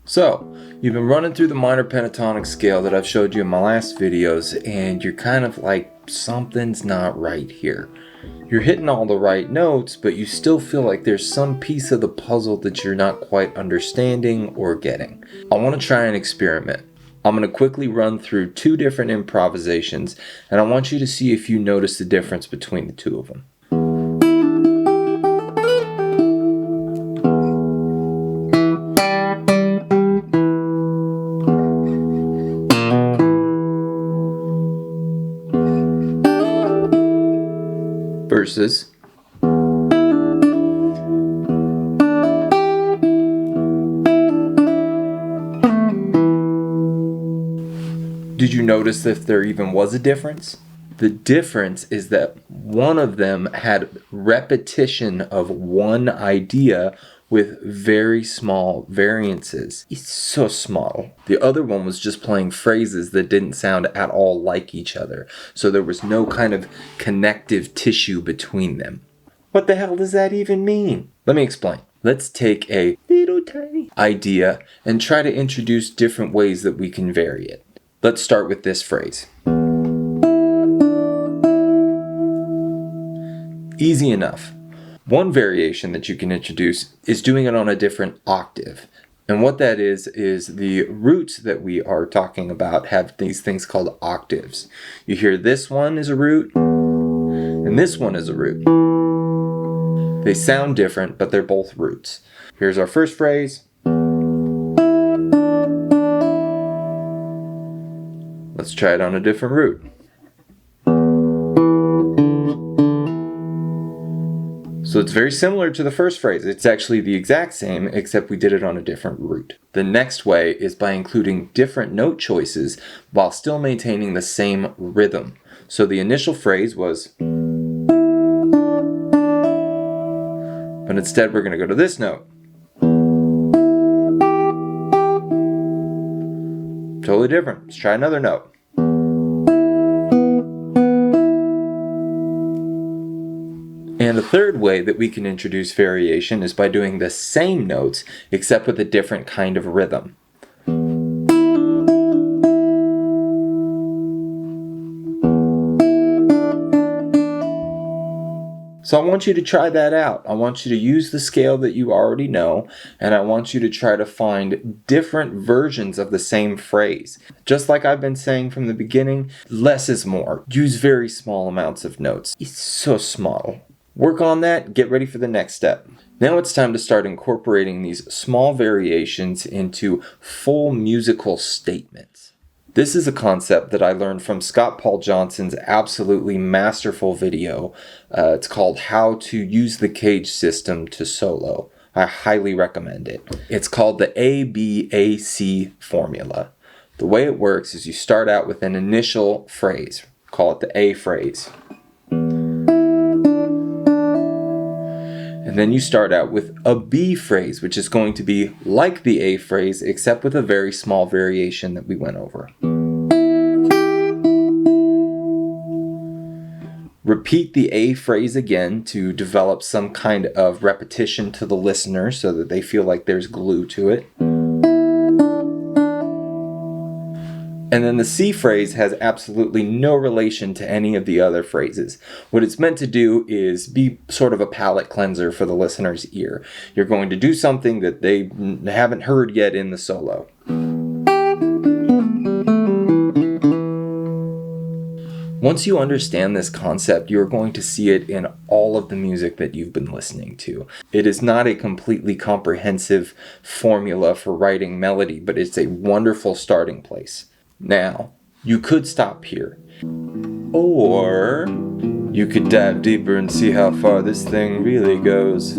So, you've been running through the minor pentatonic scale that I've showed you in my last videos, and you're kind of like, something's not right here. You're hitting all the right notes, but you still feel like there's some piece of the puzzle that you're not quite understanding or getting. I want to try an experiment. I'm going to quickly run through two different improvisations, and I want you to see if you notice the difference between the two of them. Versus did you notice if there even was a difference? The difference is that one of them had repetition of one idea with very small variances. It's so small. The other one was just playing phrases that didn't sound at all like each other. So there was no kind of connective tissue between them. What the hell does that even mean? Let me explain. Let's take a little tiny idea and try to introduce different ways that we can vary it. Let's start with this phrase. Easy enough. One variation that you can introduce is doing it on a different octave. And what that is the roots that we are talking about have these things called octaves. You hear this one is a root, and this one is a root. They sound different, but they're both roots. Here's our first phrase. Let's try it on a different root. So it's very similar to the first phrase. It's actually the exact same, except we did it on a different root. The next way is by including different note choices while still maintaining the same rhythm. So the initial phrase was, but instead we're going to go to this note. Totally different. Let's try another note. And a third way that we can introduce variation is by doing the same notes, except with a different kind of rhythm. So I want you to try that out. I want you to use the scale that you already know, and I want you to try to find different versions of the same phrase. Just like I've been saying from the beginning, less is more. Use very small amounts of notes. It's so small. Work on that, get ready for the next step. Now it's time to start incorporating these small variations into full musical statements. This is a concept that I learned from Scott Paul Johnson's absolutely masterful video. It's called How to Use the Cage System to Solo. I highly recommend it. It's called the ABAC formula. The way it works is you start out with an initial phrase. Call it the A phrase. And then you start out with a B phrase, which is going to be like the A phrase, except with a very small variation that we went over. Repeat the A phrase again to develop some kind of repetition to the listener so that they feel like there's glue to it. And then the C phrase has absolutely no relation to any of the other phrases. What it's meant to do is be sort of a palate cleanser for the listener's ear. You're going to do something that they haven't heard yet in the solo. Once you understand this concept, you're going to see it in all of the music that you've been listening to. It is not a completely comprehensive formula for writing melody, but it's a wonderful starting place. Now, you could stop here, or you could dive deeper and see how far this thing really goes.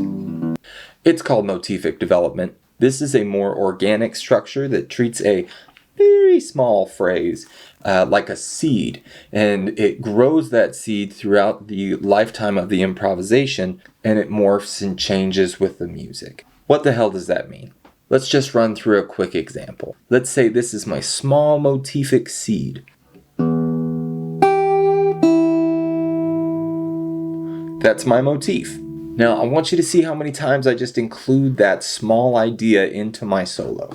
It's called Motific Development. This is a more organic structure that treats a very small phrase like a seed, and it grows that seed throughout the lifetime of the improvisation, and it morphs and changes with the music. What the hell does that mean? Let's just run through a quick example. Let's say this is my small motific seed. That's my motif. Now I want you to see how many times I just include that small idea into my solo.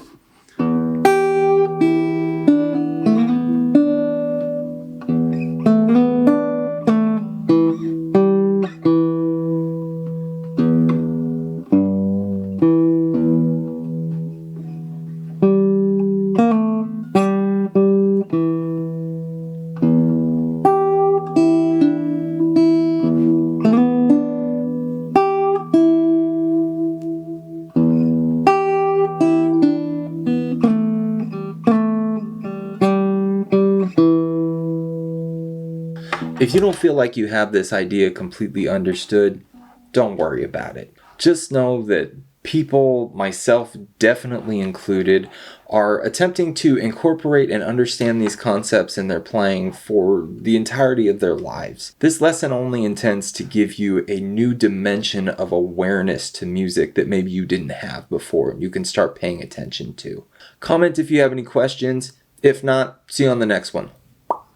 If you don't feel like you have this idea completely understood, don't worry about it. Just know that people, myself definitely included, are attempting to incorporate and understand these concepts in their playing for the entirety of their lives. This lesson only intends to give you a new dimension of awareness to music that maybe you didn't have before and you can start paying attention to. Comment if you have any questions. If not, see you on the next one.